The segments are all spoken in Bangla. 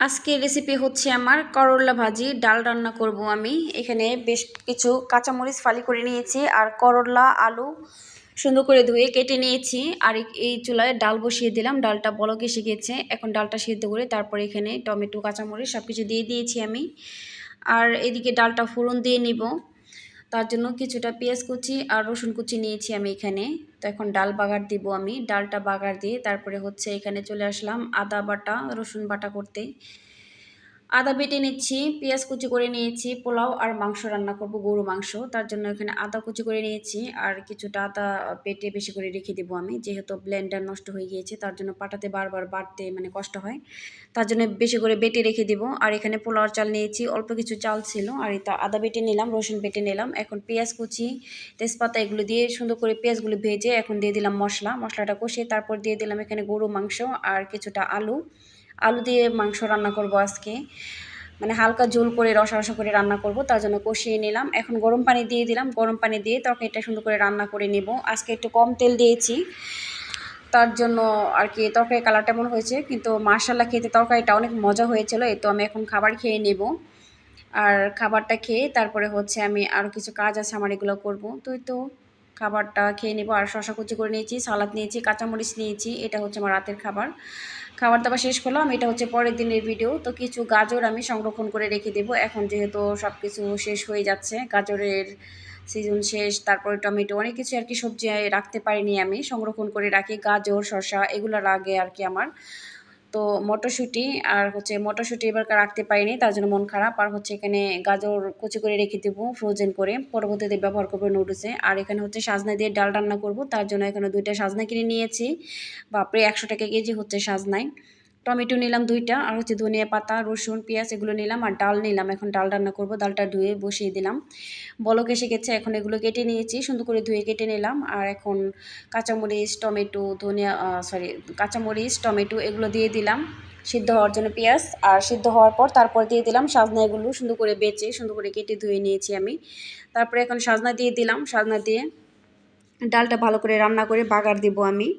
আজকের রেসিপি হচ্ছে আমার করলা ভাজি ডাল রান্না করব আমি। এখানে বেশ কিছু কাঁচামরিচ ফালি করে নিয়েছি আর করলা আলু সুন্দর করে ধুয়ে কেটে নিয়েছি। আর এই চুলায় ডাল বসিয়ে দিলাম, ডালটা বলক এসে গেছে। এখন ডালটা সিদ্ধ করে তারপরে এখানে টমেটো কাঁচামরিচ সব কিছু দিয়ে দিয়েছি আমি। আর এদিকে ডালটা ফোড়ন দিয়ে নিব, তার জন্য কিছুটা পেঁয়াজ কুচি আর রসুন কুচি নিয়েছি আমি এখানে। তো এখন ডাল বাগার দিব আমি। ডালটা বাগার দিয়ে তারপরে হচ্ছে এখানে চলে আসলাম আদা বাটা রসুন বাটা করতে। আদা বেটে নিচ্ছি, পেঁয়াজ কুচি করে নিয়েছি, পোলাও আর মাংস রান্না করব, গরু মাংস। তার জন্য এখানে আদা কুচি করে নিয়েছি আর কিছুটা আদা বেটে বেশি করে রেখে দেবো আমি, যেহেতু ব্লেন্ডার নষ্ট হয়ে গিয়েছে তার জন্য পাটাতে বারবার বাটতে কষ্ট হয়, তার জন্য বেশি করে বেটে রেখে দেবো। আর এখানে পোলাওর চাল নিয়েছি, অল্প কিছু চাল ছিল। আর এটা আদা বেটে নিলাম, রসুন বেটে নিলাম। এখন পেঁয়াজ কুচি তেজপাতা এগুলো দিয়ে সুন্দর করে পেঁয়াজগুলো ভেজে এখন দিয়ে দিলাম মশলাটা কষিয়ে তারপর দিয়ে দিলাম এখানে গরু মাংস আর কিছুটা আলু দিয়ে মাংস রান্না করব আজকে। হালকা ঝোল করে রসা রসা করে রান্না করব, তার জন্য কষিয়ে নিলাম। এখন গরম পানি দিয়ে দিলাম, গরম পানি দিয়ে তরকারিটা সুন্দর করে রান্না করে নেব। আজকে একটু কম তেল দিয়েছি, তার জন্য আর কি তরকারির কালারটা এমন হয়েছে, কিন্তু মাশাআল্লাহ খেতে তরকারিটা অনেক মজা হয়েছিল। এই তো আমি এখন খাবার খেয়ে নেব। আর খাবারটা খেয়ে তারপরে হচ্ছে আমি আরও কিছু কাজ আছে আমার, এগুলো করব। তো খাবারটা খেয়ে নেব। আর শশা কুচি করে নিয়েছি, সালাদ নিয়েছি, কাঁচামরিচ নিয়েছি। এটা হচ্ছে আমার রাতের খাবার দাবার শেষ করলাম। এটা হচ্ছে পরের দিনের ভিডিও। তো কিছু গাজর আমি সংরক্ষণ করে রেখে দেবো, এখন যেহেতু সব কিছু শেষ হয়ে যাচ্ছে, গাজরের সিজন শেষ, তারপরে টমেটো অনেক কিছু আর কি সবজি রাখতে পারিনি, আমি সংরক্ষণ করে রাখি। গাজর শসা এগুলো লাগে আর কি আমার। তো মটরশুঁটি এবার রাখতে পারিনি, তার জন্য মন খারাপ। আর হচ্ছে এখানে গাজর কুচি করে রেখে দেবো ফ্রোজেন করে, পরবর্তীতে ব্যবহার করবো নুডলসে। আর এখানে হচ্ছে সাজনা দিয়ে ডাল রান্না করব, তার জন্য এখানে 2টা সাজনা কিনে নিয়েছি। বাপরে 100 টাকা কেজি হচ্ছে সাজনায়। টমেটো নিলাম 2টা, আর হচ্ছে ধনিয়া পাতা রসুন পেঁয়াজ এগুলো নিলাম, আর ডাল নিলাম। এখন ডাল রান্না করব, ডালটা ধুয়ে বসিয়ে দিলাম, বলক এসে গেছে। এখন এগুলো কেটে নিয়েছি, সুন্দর করে ধুয়ে কেটে নিলাম। আর এখন কাঁচামরিচ টমেটো এগুলো দিয়ে দিলাম সিদ্ধ হওয়ার জন্য, পেঁয়াজ আর সিদ্ধ হওয়ার পর তারপর দিয়ে দিলাম সাজনা। এগুলো সুন্দর করে বেচে সুন্দর করে কেটে ধুয়ে নিয়েছি আমি। তারপরে এখন সাজনা দিয়ে দিলাম, সাজনা দিয়ে ডালটা ভালো করে রান্না করে বাগার দিব আমি।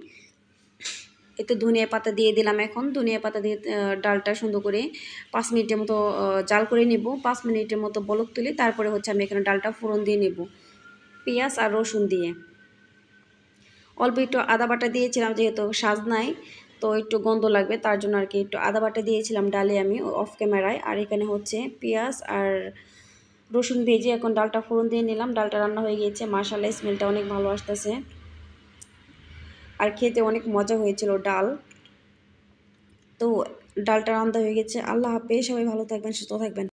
একটু ধনিয়া পাতা দিয়ে দিলাম, এখন ধনিয়া পাতা দিয়ে ডালটা সুন্দর করে 5 মিনিটের মতো জাল করে নেব। 5 মিনিটের মতো বলক তুলে তারপরে হচ্ছে আমি এখানে ডালটা ফোড়ন দিয়ে নেব পেঁয়াজ আর রসুন দিয়ে। অল্প একটু আদা বাটা দিয়েছিলাম, যেহেতু সাজনায় তো একটু গন্ধ লাগবে, তার জন্য আর কি একটু আদা বাটা দিয়েছিলাম ডালে আমি অফ ক্যামেরায়। আর এখানে হচ্ছে পেঁয়াজ আর রসুন ভেজে এখন ডালটা ফোড়ন দিয়ে নিলাম। ডালটা রান্না হয়ে গিয়েছে, মাশাআল্লাহ স্মেলটা অনেক ভালো আসতেছে আর খেতে অনেক মজা হয়েছিল ডাল। তো ডালটা রান্না হয়ে গেছে। আল্লাহ হাফেজ, সবাই ভালো থাকবেন, সুস্থ থাকবেন।